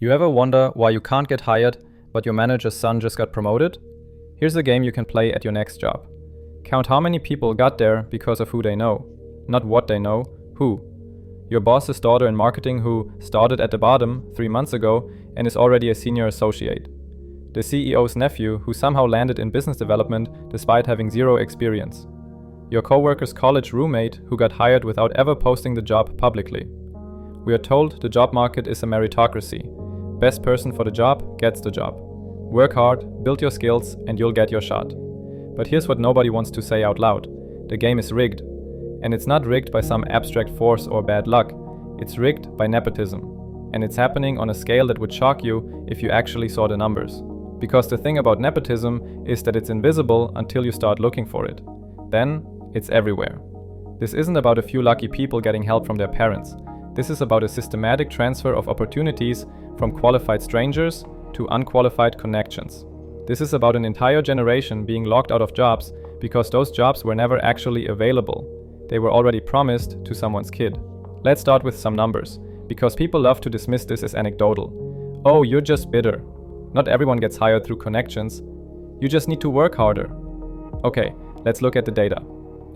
You ever wonder why you can't get hired, but your manager's son just got promoted? Here's a game you can play at your next job. Count how many people got there because of who they know. Not what they know, who. Your boss's daughter in marketing who started at the bottom 3 months ago and is already a senior associate. The CEO's nephew who somehow landed in business development despite having zero experience. Your coworker's college roommate who got hired without ever posting the job publicly. We are told the job market is a meritocracy. Best person for the job gets the job. Work hard, build your skills, and you'll get your shot. But here's what nobody wants to say out loud. The game is rigged. And it's not rigged by some abstract force or bad luck. It's rigged by nepotism. And it's happening on a scale that would shock you if you actually saw the numbers. Because the thing about nepotism is that it's invisible until you start looking for it. Then, it's everywhere. This isn't about a few lucky people getting help from their parents. This is about a systematic transfer of opportunities from qualified strangers to unqualified connections. This is about an entire generation being locked out of jobs because those jobs were never actually available. They were already promised to someone's kid. Let's start with some numbers, because people love to dismiss this as anecdotal. Oh, you're just bitter. Not everyone gets hired through connections. You just need to work harder. Okay, let's look at the data.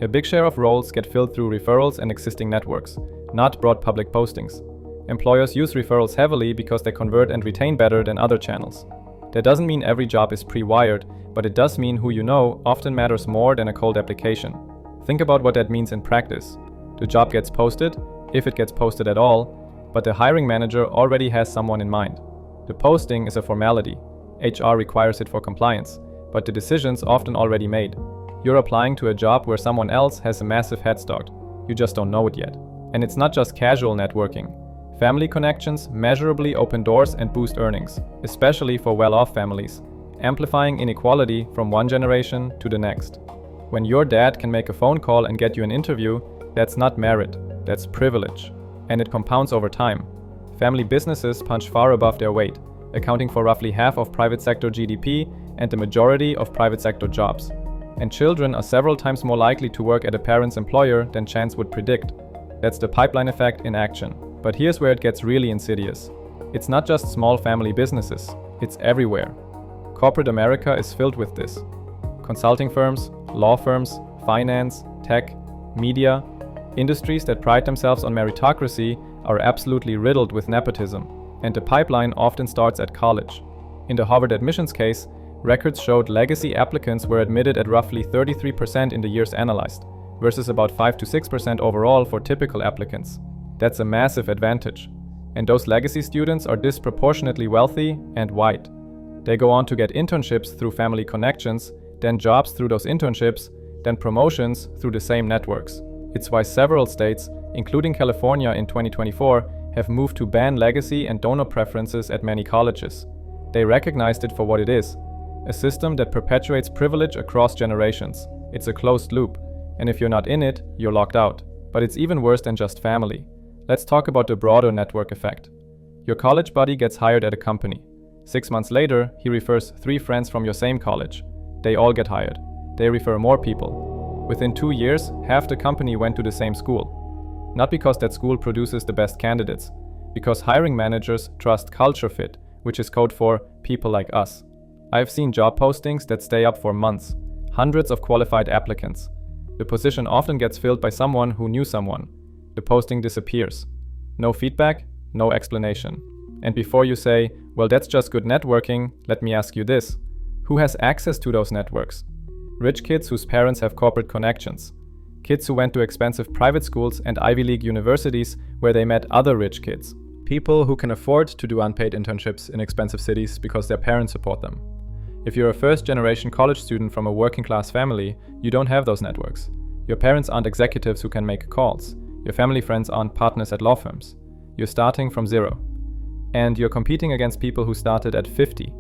A big share of roles get filled through referrals and existing networks, not broad public postings. Employers use referrals heavily because they convert and retain better than other channels. That doesn't mean every job is pre-wired, but it does mean who you know often matters more than a cold application. Think about what that means in practice. The job gets posted, if it gets posted at all, but the hiring manager already has someone in mind. The posting is a formality. HR requires it for compliance, but the decision's often already made. You're applying to a job where someone else has a massive head start. You just don't know it yet. And it's not just casual networking. Family connections measurably open doors and boost earnings, especially for well-off families, amplifying inequality from one generation to the next. When your dad can make a phone call and get you an interview, that's not merit, that's privilege. And it compounds over time. Family businesses punch far above their weight, accounting for roughly half of private sector GDP and the majority of private sector jobs. And children are several times more likely to work at a parent's employer than chance would predict. That's the pipeline effect in action. But here's where it gets really insidious. It's not just small family businesses, it's everywhere. Corporate America is filled with this. Consulting firms, law firms, finance, tech, media, industries that pride themselves on meritocracy are absolutely riddled with nepotism, and the pipeline often starts at college. In the Harvard admissions case, records showed legacy applicants were admitted at roughly 33% in the years analyzed, versus about 5 to 6% overall for typical applicants. That's a massive advantage. And those legacy students are disproportionately wealthy and white. They go on to get internships through family connections, then jobs through those internships, then promotions through the same networks. It's why several states, including California in 2024, have moved to ban legacy and donor preferences at many colleges. They recognized it for what it is, a system that perpetuates privilege across generations. It's a closed loop, and if you're not in it, you're locked out. But it's even worse than just family. Let's talk about the broader network effect. Your college buddy gets hired at a company. 6 months later, he refers 3 friends from your same college. They all get hired. They refer more people. Within 2 years, half the company went to the same school. Not because that school produces the best candidates, because hiring managers trust culture fit, which is code for people like us. I've seen job postings that stay up for months, hundreds of qualified applicants. The position often gets filled by someone who knew someone. The posting disappears. No feedback, no explanation. And before you say, well, that's just good networking, let me ask you this. Who has access to those networks? Rich kids whose parents have corporate connections. Kids who went to expensive private schools and Ivy League universities where they met other rich kids. People who can afford to do unpaid internships in expensive cities because their parents support them. If you're a first-generation college student from a working-class family, you don't have those networks. Your parents aren't executives who can make calls. Your family friends aren't partners at law firms. You're starting from zero. And you're competing against people who started at 50.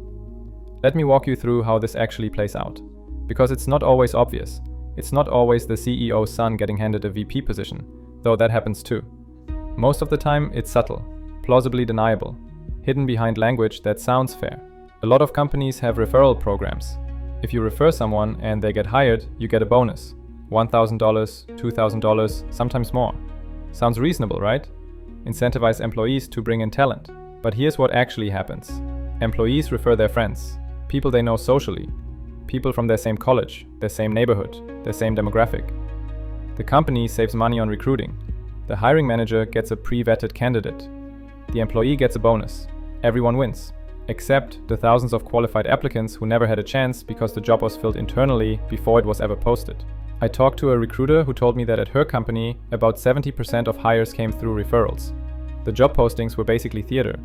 Let me walk you through how this actually plays out. Because it's not always obvious. It's not always the CEO's son getting handed a VP position, though that happens too. Most of the time, it's subtle, plausibly deniable, hidden behind language that sounds fair. A lot of companies have referral programs. If you refer someone and they get hired, you get a bonus. $1,000, $2,000, sometimes more. Sounds reasonable, right? Incentivize employees to bring in talent. But here's what actually happens. Employees refer their friends, people they know socially, people from their same college, their same neighborhood, their same demographic. The company saves money on recruiting. The hiring manager gets a pre-vetted candidate. The employee gets a bonus. Everyone wins, except the thousands of qualified applicants who never had a chance because the job was filled internally before it was ever posted. I talked to a recruiter who told me that at her company, about 70% of hires came through referrals. The job postings were basically theater.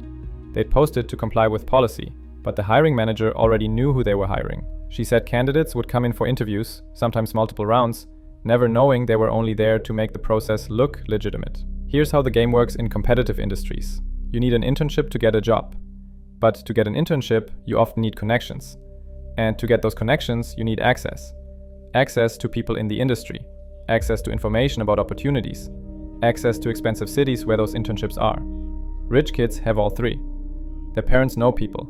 They'd posted to comply with policy, but the hiring manager already knew who they were hiring. She said candidates would come in for interviews, sometimes multiple rounds, never knowing they were only there to make the process look legitimate. Here's how the game works in competitive industries. You need an internship to get a job. But to get an internship, you often need connections. And to get those connections, you need access. Access to people in the industry. Access to information about opportunities. Access to expensive cities where those internships are. Rich kids have all three. Their parents know people.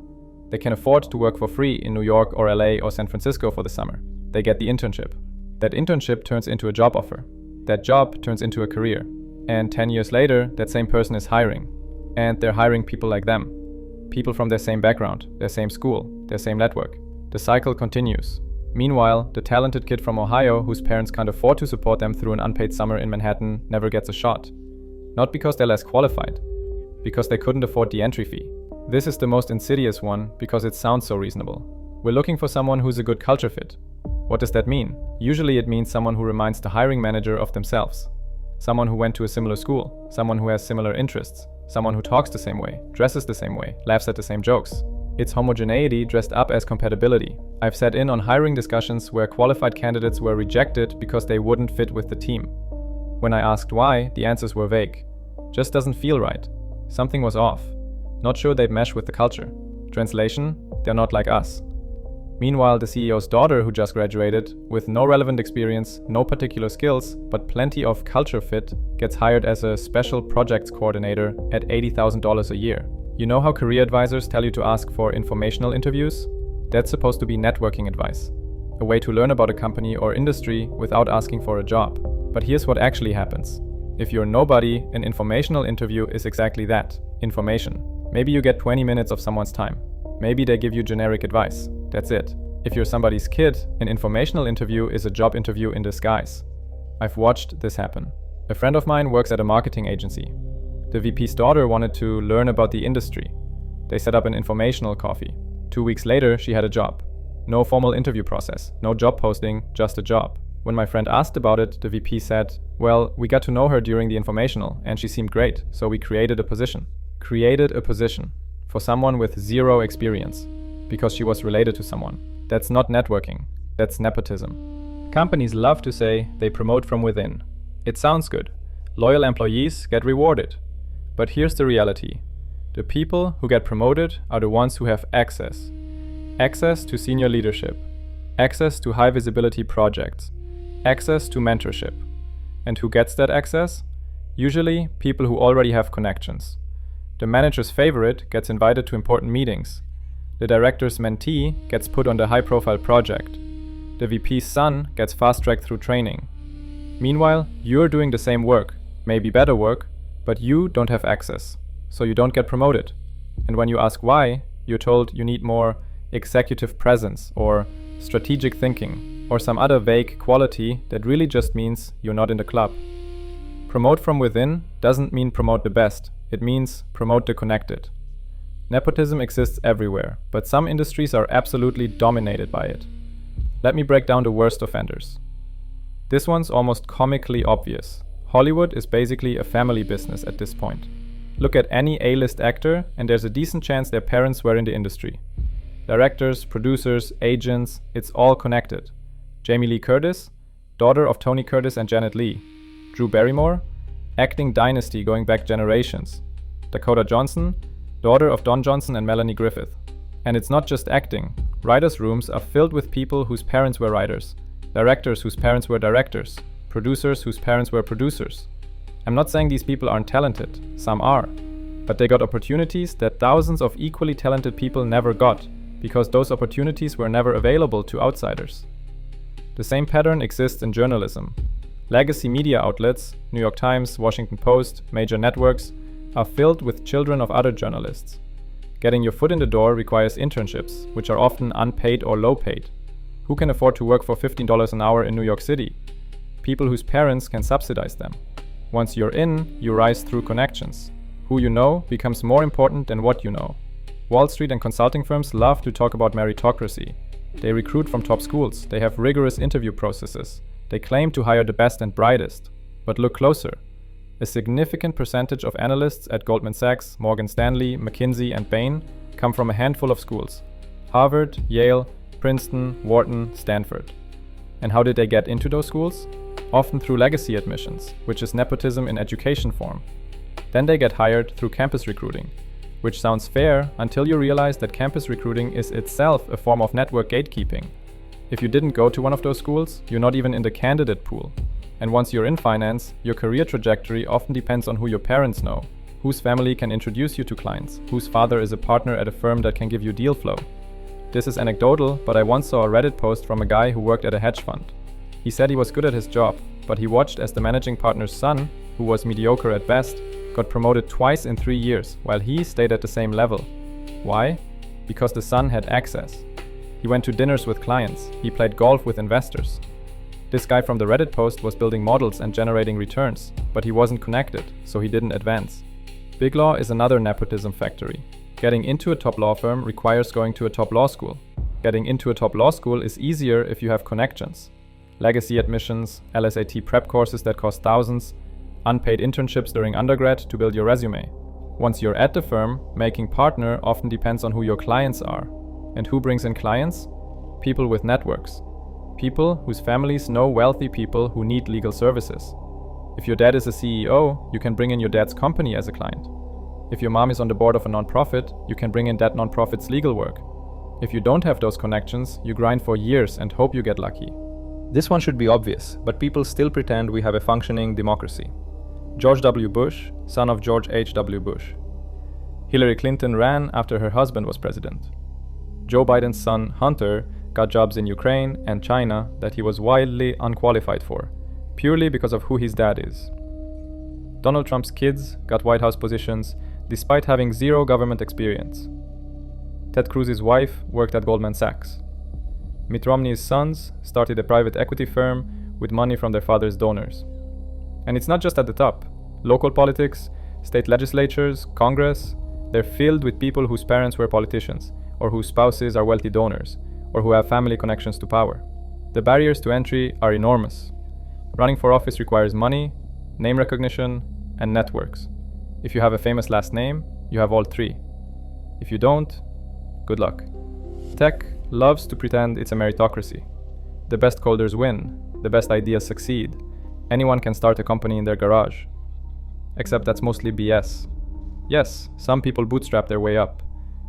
They can afford to work for free in New York or LA or San Francisco for the summer. They get the internship. That internship turns into a job offer. That job turns into a career. And 10 years later, that same person is hiring. And they're hiring people like them. People from their same background, their same school, their same network. The cycle continues. Meanwhile, the talented kid from Ohio whose parents can't afford to support them through an unpaid summer in Manhattan never gets a shot. Not because they're less qualified, because they couldn't afford the entry fee. This is the most insidious one because it sounds so reasonable. We're looking for someone who's a good culture fit. What does that mean? Usually it means someone who reminds the hiring manager of themselves. Someone who went to a similar school, someone who has similar interests, someone who talks the same way, dresses the same way, laughs at the same jokes. It's homogeneity dressed up as compatibility. I've sat in on hiring discussions where qualified candidates were rejected because they wouldn't fit with the team. When I asked why, the answers were vague. Just doesn't feel right. Something was off. Not sure they'd mesh with the culture. Translation, they're not like us. Meanwhile, the CEO's daughter who just graduated, with no relevant experience, no particular skills, but plenty of culture fit, gets hired as a special projects coordinator at $80,000 a year. You know how career advisors tell you to ask for informational interviews? That's supposed to be networking advice. A way to learn about a company or industry without asking for a job. But here's what actually happens. If you're nobody, an informational interview is exactly that, information. Maybe you get 20 minutes of someone's time. Maybe they give you generic advice. That's it. If you're somebody's kid, an informational interview is a job interview in disguise. I've watched this happen. A friend of mine works at a marketing agency. The VP's daughter wanted to learn about the industry. They set up an informational coffee. 2 weeks later, she had a job. No formal interview process, no job posting, just a job. When my friend asked about it, the VP said, well, we got to know her during the informational and she seemed great, so we created a position. Created a position for someone with zero experience because she was related to someone. That's not networking, that's nepotism. Companies love to say they promote from within. It sounds good. Loyal employees get rewarded. But here's the reality. The people who get promoted are the ones who have access. Access to senior leadership. Access to high visibility projects. Access to mentorship. And who gets that access? Usually people who already have connections. The manager's favorite gets invited to important meetings. The director's mentee gets put on the high-profile project. The VP's son gets fast-tracked through training. Meanwhile, you're doing the same work, maybe better work, but you don't have access, so you don't get promoted. And when you ask why, you're told you need more executive presence or strategic thinking or some other vague quality that really just means you're not in the club. Promote from within doesn't mean promote the best, it means promote the connected. Nepotism exists everywhere, but some industries are absolutely dominated by it. Let me break down the worst offenders. This one's almost comically obvious. Hollywood is basically a family business at this point. Look at any A-list actor and there's a decent chance their parents were in the industry. Directors, producers, agents, it's all connected. Jamie Lee Curtis, daughter of Tony Curtis and Janet Leigh. Drew Barrymore, acting dynasty going back generations. Dakota Johnson, daughter of Don Johnson and Melanie Griffith. And it's not just acting. Writers' rooms are filled with people whose parents were writers, directors whose parents were directors, producers whose parents were producers. I'm not saying these people aren't talented, some are, but they got opportunities that thousands of equally talented people never got, because those opportunities were never available to outsiders. The same pattern exists in journalism. Legacy media outlets, New York Times, Washington Post, major networks, are filled with children of other journalists. Getting your foot in the door requires internships, which are often unpaid or low paid. Who can afford to work for $15 an hour in New York City? People whose parents can subsidize them. Once you're in, you rise through connections. Who you know becomes more important than what you know. Wall Street and consulting firms love to talk about meritocracy. They recruit from top schools, they have rigorous interview processes. They claim to hire the best and brightest. But look closer. A significant percentage of analysts at Goldman Sachs, Morgan Stanley, McKinsey, and Bain come from a handful of schools: Harvard, Yale, Princeton, Wharton, Stanford. And how did they get into those schools? Often through legacy admissions, which is nepotism in education form. Then they get hired through campus recruiting, which sounds fair until you realize that campus recruiting is itself a form of network gatekeeping. If you didn't go to one of those schools, you're not even in the candidate pool. And once you're in finance, your career trajectory often depends on who your parents know, whose family can introduce you to clients, whose father is a partner at a firm that can give you deal flow. This is anecdotal, but I once saw a Reddit post from a guy who worked at a hedge fund. He said he was good at his job, but he watched as the managing partner's son, who was mediocre at best, got promoted twice in 3 years, while he stayed at the same level. Why? Because the son had access. He went to dinners with clients, he played golf with investors. This guy from the Reddit post was building models and generating returns, but he wasn't connected, so he didn't advance. Big law is another nepotism factory. Getting into a top law firm requires going to a top law school. Getting into a top law school is easier if you have connections. Legacy admissions, LSAT prep courses that cost thousands, unpaid internships during undergrad to build your resume. Once you're at the firm, making partner often depends on who your clients are. And who brings in clients? People with networks. People whose families know wealthy people who need legal services. If your dad is a CEO, you can bring in your dad's company as a client. If your mom is on the board of a nonprofit, you can bring in that nonprofit's legal work. If you don't have those connections, you grind for years and hope you get lucky. This one should be obvious, but people still pretend we have a functioning democracy. George W. Bush, son of George H.W. Bush. Hillary Clinton ran after her husband was president. Joe Biden's son, Hunter, got jobs in Ukraine and China that he was wildly unqualified for, purely because of who his dad is. Donald Trump's kids got White House positions despite having zero government experience. Ted Cruz's wife worked at Goldman Sachs. Mitt Romney's sons started a private equity firm with money from their father's donors. And it's not just at the top. Local politics, state legislatures, Congress, they're filled with people whose parents were politicians, or whose spouses are wealthy donors, or who have family connections to power. The barriers to entry are enormous. Running for office requires money, name recognition, and networks. If you have a famous last name, you have all three. If you don't, good luck. Tech loves to pretend it's a meritocracy. The best coders win, the best ideas succeed. Anyone can start a company in their garage. Except that's mostly BS. Yes, some people bootstrap their way up,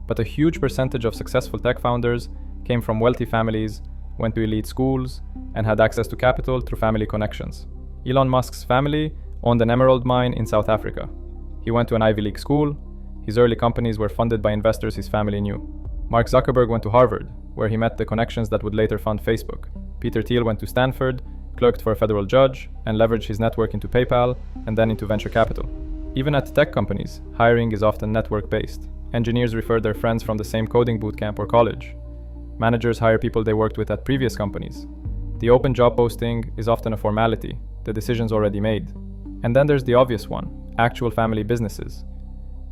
but a huge percentage of successful tech founders came from wealthy families, went to elite schools, and had access to capital through family connections. Elon Musk's family owned an emerald mine in South Africa. He went to an Ivy League school. His early companies were funded by investors his family knew. Mark Zuckerberg went to Harvard, where he met the connections that would later fund Facebook. Peter Thiel went to Stanford, clerked for a federal judge, and leveraged his network into PayPal and then into venture capital. Even at tech companies, hiring is often network-based. Engineers refer their friends from the same coding bootcamp or college. Managers hire people they worked with at previous companies. The open job posting is often a formality, the decision's already made. And then there's the obvious one, actual family businesses.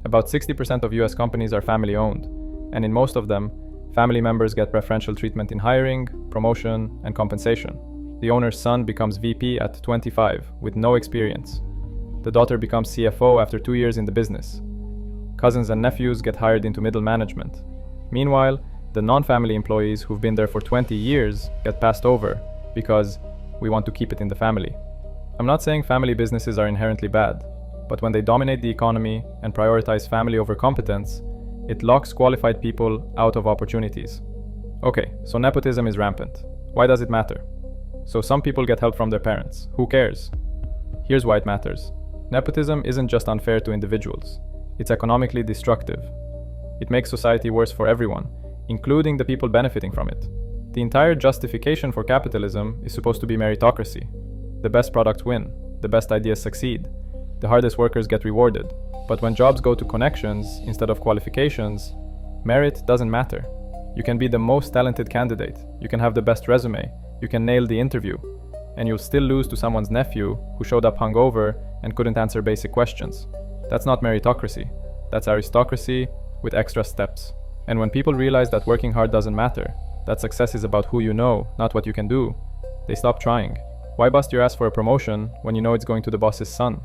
About 60% of US companies are family-owned, and in most of them, family members get preferential treatment in hiring, promotion, and compensation. The owner's son becomes VP at 25 with no experience. The daughter becomes CFO after 2 years in the business. Cousins and nephews get hired into middle management. Meanwhile, the non-family employees who've been there for 20 years get passed over because we want to keep it in the family. I'm not saying family businesses are inherently bad, but when they dominate the economy and prioritize family over competence, it locks qualified people out of opportunities. Okay, so nepotism is rampant. Why does it matter? So some people get help from their parents. Who cares? Here's why it matters. Nepotism isn't just unfair to individuals. It's economically destructive. It makes society worse for everyone, including the people benefiting from it. The entire justification for capitalism is supposed to be meritocracy. The best products win, the best ideas succeed. The hardest workers get rewarded. But when jobs go to connections instead of qualifications, merit doesn't matter. You can be the most talented candidate, you can have the best resume, you can nail the interview, and you'll still lose to someone's nephew who showed up hungover and couldn't answer basic questions. That's not meritocracy. That's aristocracy with extra steps. And when people realize that working hard doesn't matter, that success is about who you know, not what you can do, they stop trying. Why bust your ass for a promotion when you know it's going to the boss's son?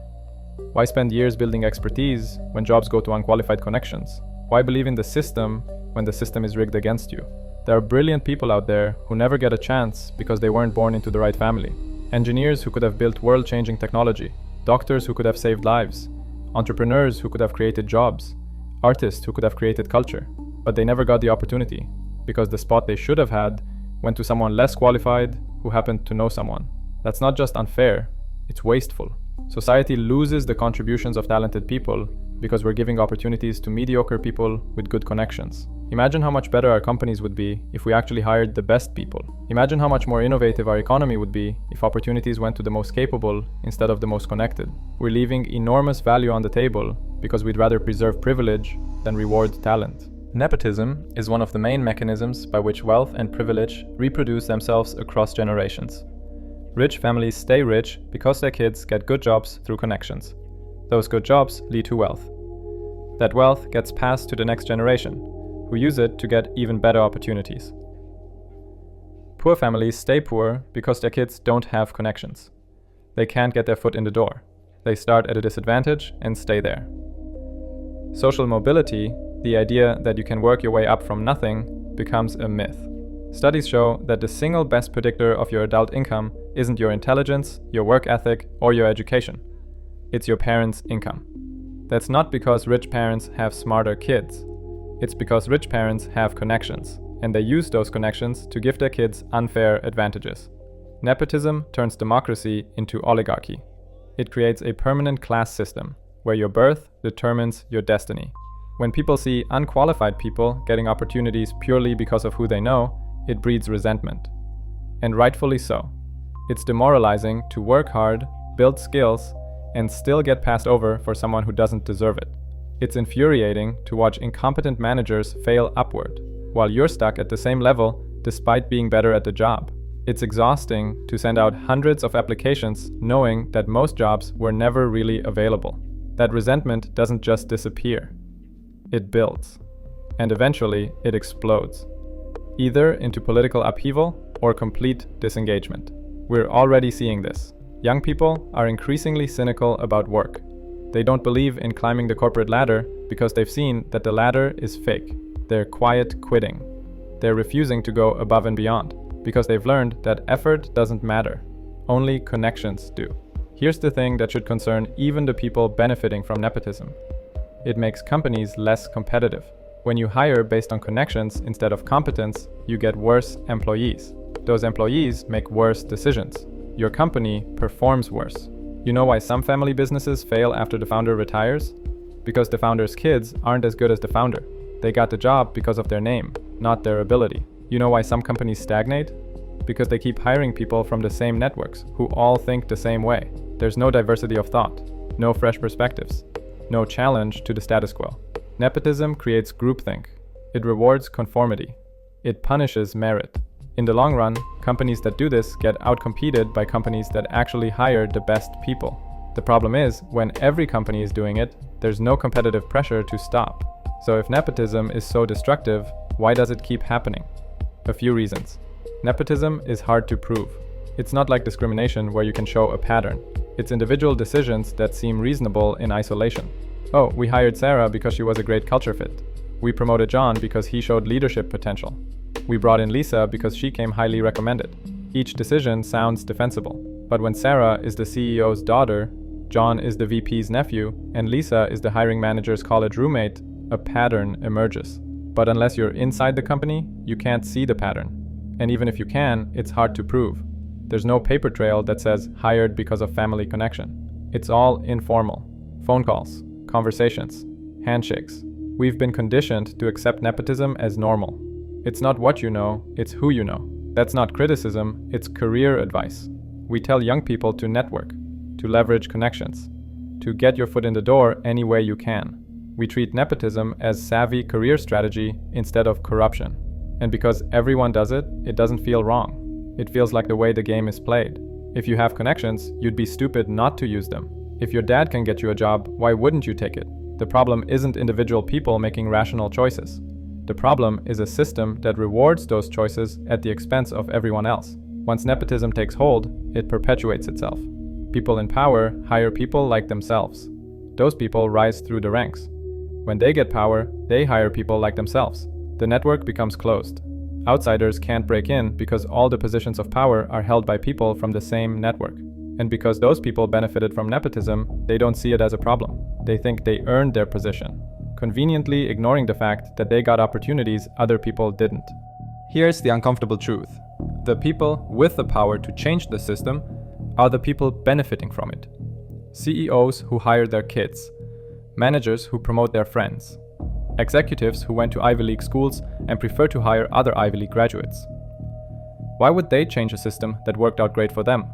Why spend years building expertise when jobs go to unqualified connections? Why believe in the system when the system is rigged against you? There are brilliant people out there who never get a chance because they weren't born into the right family. Engineers who could have built world-changing technology, doctors who could have saved lives, entrepreneurs who could have created jobs, artists who could have created culture, but they never got the opportunity because the spot they should have had went to someone less qualified who happened to know someone. That's not just unfair, it's wasteful. Society loses the contributions of talented people because we're giving opportunities to mediocre people with good connections. Imagine how much better our companies would be if we actually hired the best people. Imagine how much more innovative our economy would be if opportunities went to the most capable instead of the most connected. We're leaving enormous value on the table because we'd rather preserve privilege than reward talent. Nepotism is one of the main mechanisms by which wealth and privilege reproduce themselves across generations. Rich families stay rich because their kids get good jobs through connections. Those good jobs lead to wealth. That wealth gets passed to the next generation, who use it to get even better opportunities. Poor families stay poor because their kids don't have connections. They can't get their foot in the door. They start at a disadvantage and stay there. Social mobility, the idea that you can work your way up from nothing, becomes a myth. Studies show that the single best predictor of your adult income isn't your intelligence, your work ethic, or your education. It's your parents' income. That's not because rich parents have smarter kids. It's because rich parents have connections, and they use those connections to give their kids unfair advantages. Nepotism turns democracy into oligarchy. It creates a permanent class system, where your birth determines your destiny. When people see unqualified people getting opportunities purely because of who they know, it breeds resentment. And rightfully so. It's demoralizing to work hard, build skills, and still get passed over for someone who doesn't deserve it. It's infuriating to watch incompetent managers fail upward, while you're stuck at the same level despite being better at the job. It's exhausting to send out hundreds of applications knowing that most jobs were never really available. That resentment doesn't just disappear. It builds. And eventually, it explodes. Either into political upheaval or complete disengagement. We're already seeing this. Young people are increasingly cynical about work. They don't believe in climbing the corporate ladder because they've seen that the ladder is fake. They're quiet quitting. They're refusing to go above and beyond because they've learned that effort doesn't matter. Only connections do. Here's the thing that should concern even the people benefiting from nepotism. It makes companies less competitive. When you hire based on connections instead of competence, you get worse employees. Those employees make worse decisions. Your company performs worse. You know why some family businesses fail after the founder retires? Because the founder's kids aren't as good as the founder. They got the job because of their name, not their ability. You know why some companies stagnate? Because they keep hiring people from the same networks who all think the same way. There's no diversity of thought, no fresh perspectives, no challenge to the status quo. Nepotism creates groupthink. It rewards conformity. It punishes merit. In the long run, companies that do this get outcompeted by companies that actually hire the best people. The problem is, when every company is doing it, there's no competitive pressure to stop. So if nepotism is so destructive, why does it keep happening? A few reasons. Nepotism is hard to prove. It's not like discrimination where you can show a pattern. It's individual decisions that seem reasonable in isolation. Oh, we hired Sarah because she was a great culture fit. We promoted John because he showed leadership potential. We brought in Lisa because she came highly recommended. Each decision sounds defensible. But when Sarah is the CEO's daughter, John is the VP's nephew, and Lisa is the hiring manager's college roommate, a pattern emerges. But unless you're inside the company, you can't see the pattern. And even if you can, it's hard to prove. There's no paper trail that says hired because of family connection. It's all informal. Phone calls, conversations, handshakes. We've been conditioned to accept nepotism as normal. It's not what you know, it's who you know. That's not criticism, it's career advice. We tell young people to network, to leverage connections, to get your foot in the door any way you can. We treat nepotism as savvy career strategy instead of corruption. And because everyone does it, it doesn't feel wrong. It feels like the way the game is played. If you have connections, you'd be stupid not to use them. If your dad can get you a job, why wouldn't you take it? The problem isn't individual people making rational choices. The problem is a system that rewards those choices at the expense of everyone else. Once nepotism takes hold, it perpetuates itself. People in power hire people like themselves. Those people rise through the ranks. When they get power, they hire people like themselves. The network becomes closed. Outsiders can't break in because all the positions of power are held by people from the same network. And because those people benefited from nepotism, they don't see it as a problem. They think they earned their position, conveniently ignoring the fact that they got opportunities other people didn't. Here's the uncomfortable truth. The people with the power to change the system are the people benefiting from it. CEOs who hire their kids, managers who promote their friends, executives who went to Ivy League schools and prefer to hire other Ivy League graduates. Why would they change a system that worked out great for them?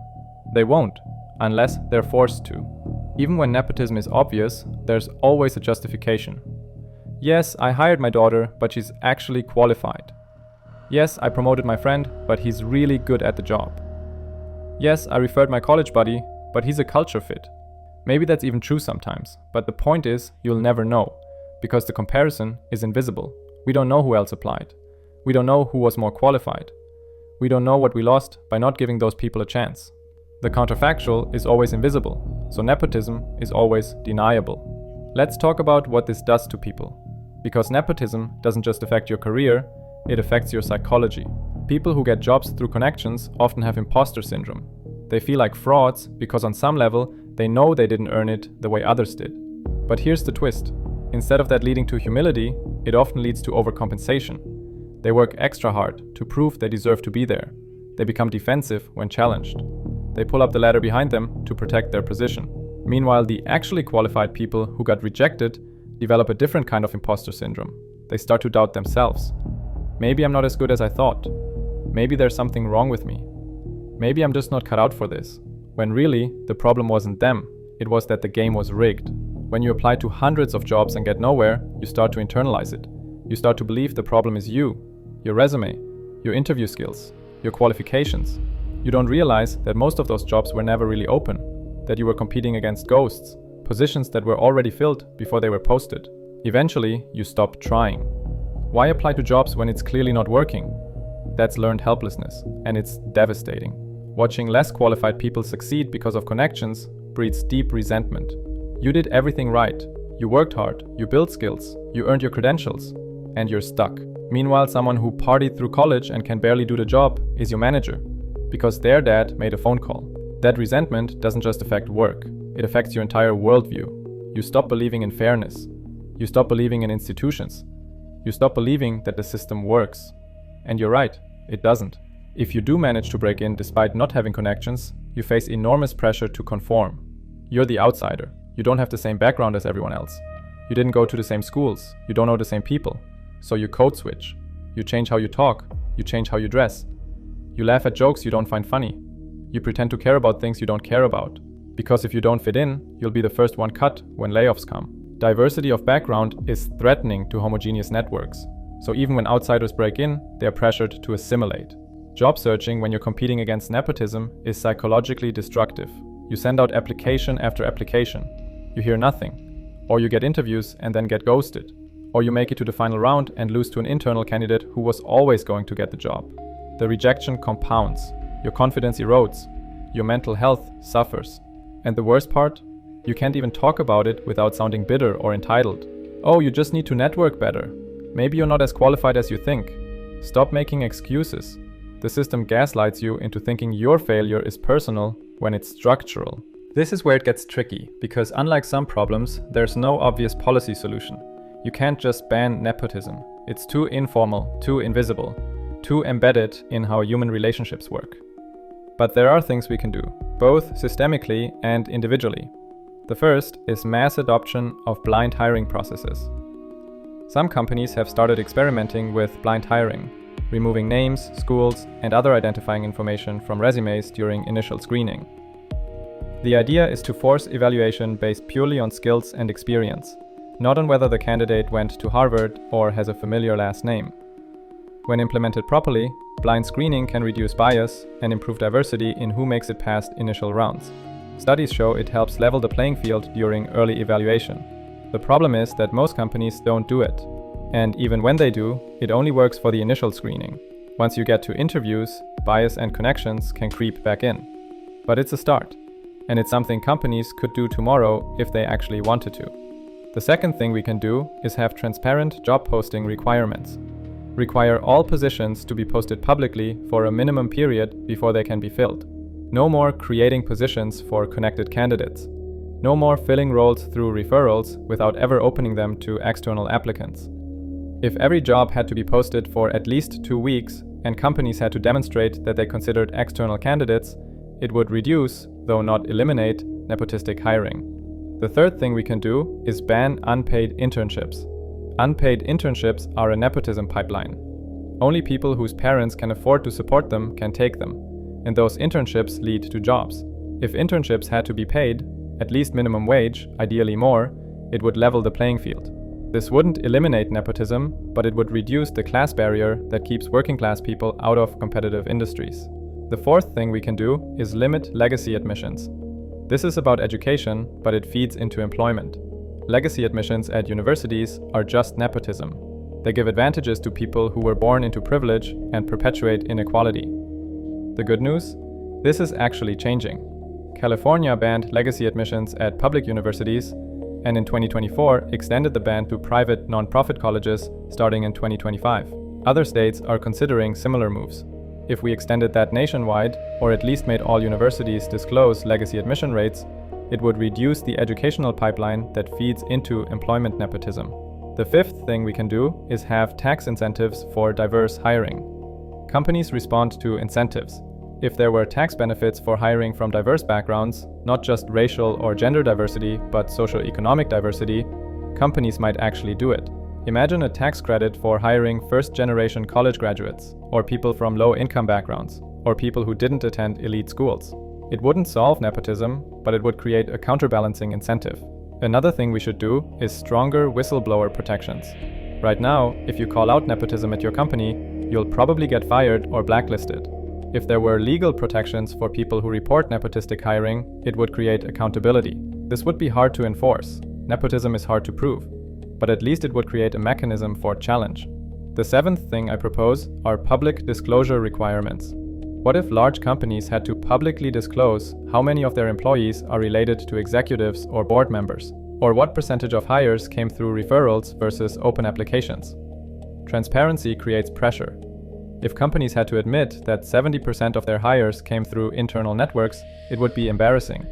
They won't, unless they're forced to. Even when nepotism is obvious, there's always a justification. Yes, I hired my daughter, but she's actually qualified. Yes, I promoted my friend, but he's really good at the job. Yes, I referred my college buddy, but he's a culture fit. Maybe that's even true sometimes, but the point is, you'll never know, because the comparison is invisible. We don't know who else applied. We don't know who was more qualified. We don't know what we lost by not giving those people a chance. The counterfactual is always invisible, so nepotism is always deniable. Let's talk about what this does to people. Because nepotism doesn't just affect your career, it affects your psychology. People who get jobs through connections often have imposter syndrome. They feel like frauds because on some level, they know they didn't earn it the way others did. But here's the twist. Instead of that leading to humility, it often leads to overcompensation. They work extra hard to prove they deserve to be there. They become defensive when challenged. They pull up the ladder behind them to protect their position. Meanwhile, the actually qualified people who got rejected develop a different kind of imposter syndrome. They start to doubt themselves. Maybe I'm not as good as I thought. Maybe there's something wrong with me. Maybe I'm just not cut out for this. When really, the problem wasn't them. It was that the game was rigged. When you apply to hundreds of jobs and get nowhere, you start to internalize it. You start to believe the problem is you, your resume, your interview skills, your qualifications. You don't realize that most of those jobs were never really open, that you were competing against ghosts, positions that were already filled before they were posted. Eventually, you stop trying. Why apply to jobs when it's clearly not working? That's learned helplessness, and it's devastating. Watching less qualified people succeed because of connections breeds deep resentment. You did everything right. You worked hard, you built skills, you earned your credentials, and you're stuck. Meanwhile, someone who partied through college and can barely do the job is your manager, because their dad made a phone call. That resentment doesn't just affect work, it affects your entire worldview. You stop believing in fairness. You stop believing in institutions. You stop believing that the system works. And you're right, it doesn't. If you do manage to break in despite not having connections, you face enormous pressure to conform. You're the outsider. You don't have the same background as everyone else. You didn't go to the same schools. You don't know the same people. So you code switch. You change how you talk. You change how you dress. You laugh at jokes you don't find funny. You pretend to care about things you don't care about. Because if you don't fit in, you'll be the first one cut when layoffs come. Diversity of background is threatening to homogeneous networks. So even when outsiders break in, they are pressured to assimilate. Job searching when you're competing against nepotism is psychologically destructive. You send out application after application. You hear nothing. Or you get interviews and then get ghosted. Or you make it to the final round and lose to an internal candidate who was always going to get the job. The rejection compounds. Your confidence erodes. Your mental health suffers. And the worst part? You can't even talk about it without sounding bitter or entitled. Oh, you just need to network better. Maybe you're not as qualified as you think. Stop making excuses. The system gaslights you into thinking your failure is personal when it's structural. This is where it gets tricky, because unlike some problems, there's no obvious policy solution. You can't just ban nepotism. It's too informal, too invisible, too embedded in how human relationships work. But there are things we can do, both systemically and individually. The first is mass adoption of blind hiring processes. Some companies have started experimenting with blind hiring, removing names, schools, and other identifying information from resumes during initial screening. The idea is to force evaluation based purely on skills and experience, not on whether the candidate went to Harvard or has a familiar last name. When implemented properly, blind screening can reduce bias and improve diversity in who makes it past initial rounds. Studies show it helps level the playing field during early evaluation. The problem is that most companies don't do it. And even when they do, it only works for the initial screening. Once you get to interviews, bias and connections can creep back in. But it's a start. And it's something companies could do tomorrow if they actually wanted to. The second thing we can do is have transparent job posting requirements. Require all positions to be posted publicly for a minimum period before they can be filled. No more creating positions for connected candidates. No more filling roles through referrals without ever opening them to external applicants. If every job had to be posted for at least 2 weeks and companies had to demonstrate that they considered external candidates, it would reduce, though not eliminate, nepotistic hiring. The third thing we can do is ban unpaid internships. Unpaid internships are a nepotism pipeline. Only people whose parents can afford to support them can take them, and those internships lead to jobs. If internships had to be paid, at least minimum wage, ideally more, it would level the playing field. This wouldn't eliminate nepotism, but it would reduce the class barrier that keeps working class people out of competitive industries. The fourth thing we can do is limit legacy admissions. This is about education, but it feeds into employment. Legacy admissions at universities are just nepotism. They give advantages to people who were born into privilege and perpetuate inequality. The good news? This is actually changing. California banned legacy admissions at public universities, and in 2024 extended the ban to private nonprofit colleges starting in 2025. Other states are considering similar moves. If we extended that nationwide, or at least made all universities disclose legacy admission rates, it would reduce the educational pipeline that feeds into employment nepotism. The fifth thing we can do is have tax incentives for diverse hiring. Companies respond to incentives. If there were tax benefits for hiring from diverse backgrounds, not just racial or gender diversity, but socioeconomic diversity, companies might actually do it. Imagine a tax credit for hiring first-generation college graduates, or people from low-income backgrounds, or people who didn't attend elite schools. It wouldn't solve nepotism, but it would create a counterbalancing incentive. Another thing we should do is stronger whistleblower protections. Right now, if you call out nepotism at your company, you'll probably get fired or blacklisted. If there were legal protections for people who report nepotistic hiring, it would create accountability. This would be hard to enforce. Nepotism is hard to prove, but at least it would create a mechanism for challenge. The seventh thing I propose are public disclosure requirements. What if large companies had to publicly disclose how many of their employees are related to executives or board members, or what percentage of hires came through referrals versus open applications? Transparency creates pressure. If companies had to admit that 70% of their hires came through internal networks, it would be embarrassing.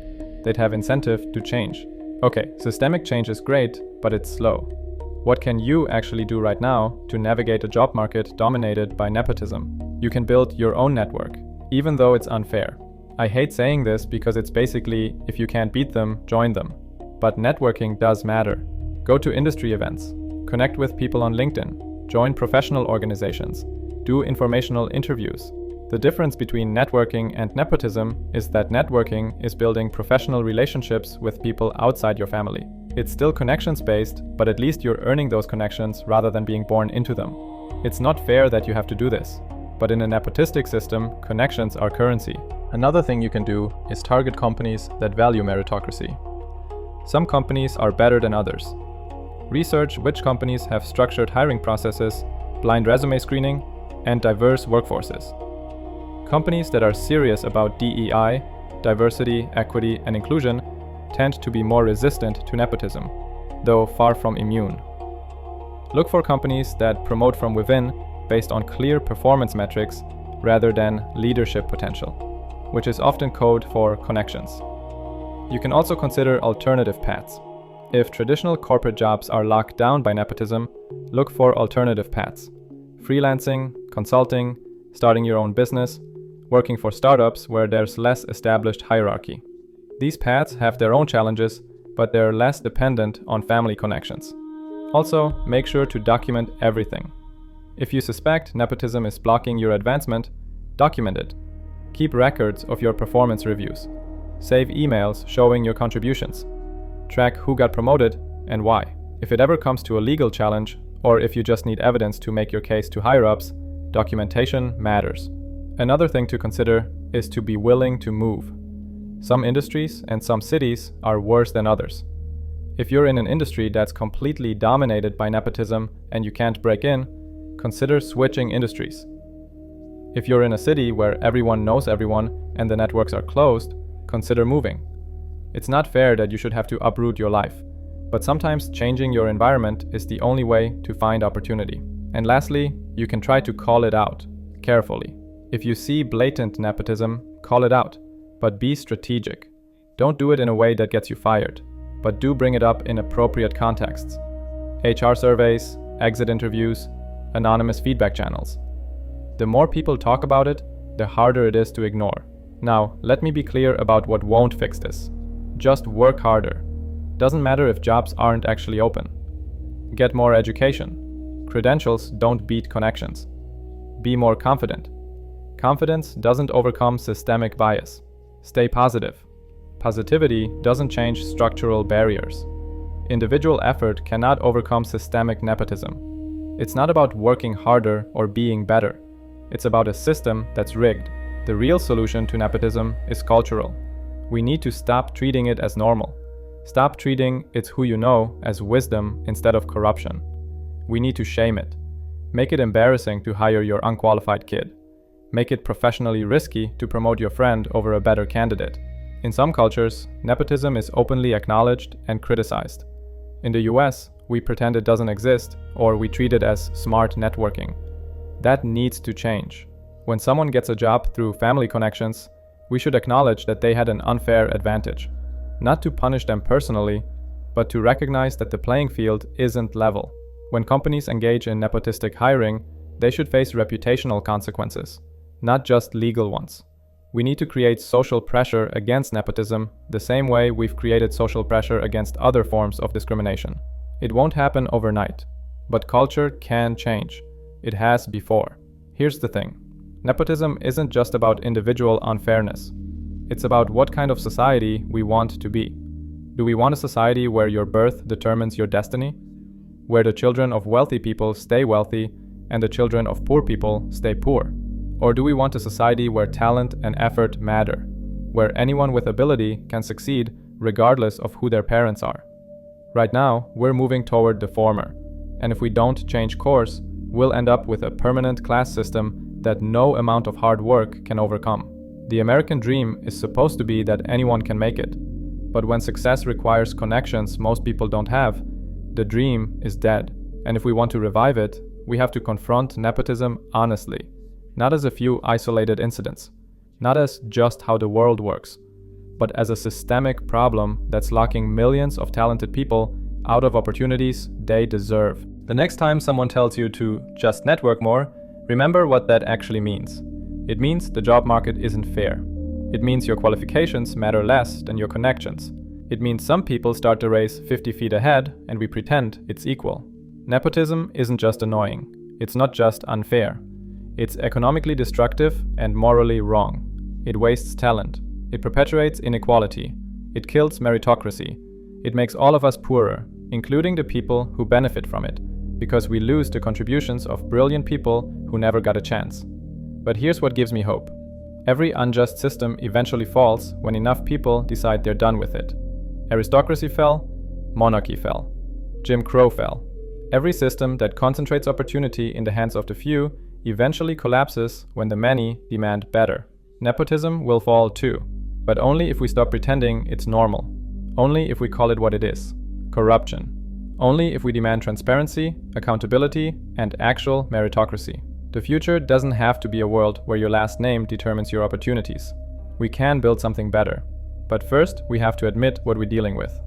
They'd have incentive to change. Okay, systemic change is great, but it's slow. What can you actually do right now to navigate a job market dominated by nepotism? You can build your own network, even though it's unfair. I hate saying this because it's basically, if you can't beat them, join them. But networking does matter. Go to industry events, connect with people on LinkedIn, join professional organizations, do informational interviews. The difference between networking and nepotism is that networking is building professional relationships with people outside your family. It's still connections-based, but at least you're earning those connections rather than being born into them. It's not fair that you have to do this, but in a nepotistic system, connections are currency. Another thing you can do is target companies that value meritocracy. Some companies are better than others. Research which companies have structured hiring processes, blind resume screening, and diverse workforces. Companies that are serious about DEI, diversity, equity, and inclusion tend to be more resistant to nepotism, though far from immune. Look for companies that promote from within based on clear performance metrics rather than leadership potential, which is often code for connections. You can also consider alternative paths. If traditional corporate jobs are locked down by nepotism, look for alternative paths. Freelancing, consulting, starting your own business, working for startups where there's less established hierarchy. These paths have their own challenges, but they're less dependent on family connections. Also, make sure to document everything. If you suspect nepotism is blocking your advancement, document it. Keep records of your performance reviews. Save emails showing your contributions. Track who got promoted and why. If it ever comes to a legal challenge, or if you just need evidence to make your case to higher-ups, documentation matters. Another thing to consider is to be willing to move. Some industries and some cities are worse than others. If you're in an industry that's completely dominated by nepotism and you can't break in, consider switching industries. If you're in a city where everyone knows everyone and the networks are closed, consider moving. It's not fair that you should have to uproot your life, but sometimes changing your environment is the only way to find opportunity. And lastly, you can try to call it out, carefully. If you see blatant nepotism, call it out, but be strategic. Don't do it in a way that gets you fired, but do bring it up in appropriate contexts. HR surveys, exit interviews, anonymous feedback channels. The more people talk about it, the harder it is to ignore. Now, let me be clear about what won't fix this. Just work harder. Doesn't matter if jobs aren't actually open. Get more education. Credentials don't beat connections. Be more confident. Confidence doesn't overcome systemic bias. Stay positive. Positivity doesn't change structural barriers. Individual effort cannot overcome systemic nepotism. It's not about working harder or being better. It's about a system that's rigged. The real solution to nepotism is cultural. We need to stop treating it as normal. Stop treating "it's who you know" as wisdom instead of corruption. We need to shame it. Make it embarrassing to hire your unqualified kid. Make it professionally risky to promote your friend over a better candidate. In some cultures, nepotism is openly acknowledged and criticized. In the US, we pretend it doesn't exist, or we treat it as smart networking. That needs to change. When someone gets a job through family connections, we should acknowledge that they had an unfair advantage. Not to punish them personally, but to recognize that the playing field isn't level. When companies engage in nepotistic hiring, they should face reputational consequences, not just legal ones. We need to create social pressure against nepotism the same way we've created social pressure against other forms of discrimination. It won't happen overnight, but culture can change. It has before. Here's the thing. Nepotism isn't just about individual unfairness. It's about what kind of society we want to be. Do we want a society where your birth determines your destiny? Where the children of wealthy people stay wealthy and the children of poor people stay poor? Or do we want a society where talent and effort matter? Where anyone with ability can succeed regardless of who their parents are? Right now, we're moving toward the former. And if we don't change course, we'll end up with a permanent class system that no amount of hard work can overcome. The American dream is supposed to be that anyone can make it. But when success requires connections most people don't have, the dream is dead. And if we want to revive it, we have to confront nepotism honestly. Not as a few isolated incidents. Not as just how the world works. But as a systemic problem that's locking millions of talented people out of opportunities they deserve. The next time someone tells you to just network more, remember what that actually means. It means the job market isn't fair. It means your qualifications matter less than your connections. It means some people start the race 50 feet ahead and we pretend it's equal. Nepotism isn't just annoying. It's not just unfair. It's economically destructive and morally wrong. It wastes talent. It perpetuates inequality. It kills meritocracy. It makes all of us poorer, including the people who benefit from it, because we lose the contributions of brilliant people who never got a chance. But here's what gives me hope. Every unjust system eventually falls when enough people decide they're done with it. Aristocracy fell, monarchy fell, Jim Crow fell. Every system that concentrates opportunity in the hands of the few eventually collapses when the many demand better. Nepotism will fall too, but only if we stop pretending it's normal. Only if we call it what it is: corruption. Only if we demand transparency, accountability, and actual meritocracy. The future doesn't have to be a world where your last name determines your opportunities. We can build something better. But first, we have to admit what we're dealing with.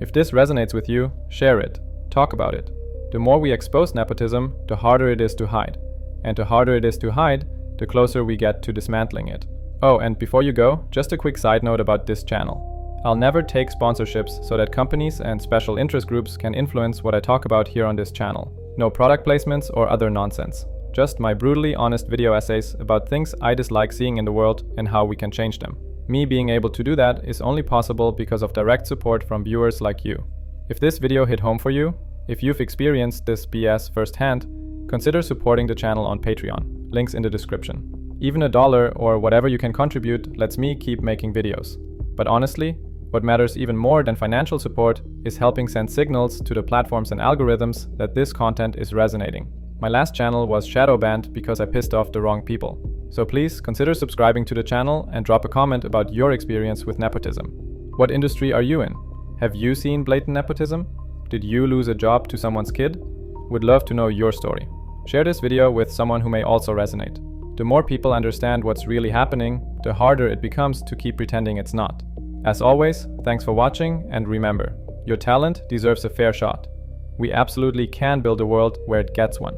If this resonates with you, share it. Talk about it. The more we expose nepotism, the harder it is to hide. And the harder it is to hide, the closer we get to dismantling it. Oh, and before you go, just a quick side note about this channel. I'll never take sponsorships so that companies and special interest groups can influence what I talk about here on this channel. No product placements or other nonsense. Just my brutally honest video essays about things I dislike seeing in the world and how we can change them. Me being able to do that is only possible because of direct support from viewers like you. If this video hit home for you, if you've experienced this BS firsthand, consider supporting the channel on Patreon, links in the description. Even $1 or whatever you can contribute lets me keep making videos. But honestly, what matters even more than financial support is helping send signals to the platforms and algorithms that this content is resonating. My last channel was shadow banned because I pissed off the wrong people. So please consider subscribing to the channel and drop a comment about your experience with nepotism. What industry are you in? Have you seen blatant nepotism? Did you lose a job to someone's kid? Would love to know your story. Share this video with someone who may also resonate. The more people understand what's really happening, the harder it becomes to keep pretending it's not. As always, thanks for watching, and remember, your talent deserves a fair shot. We absolutely can build a world where it gets one.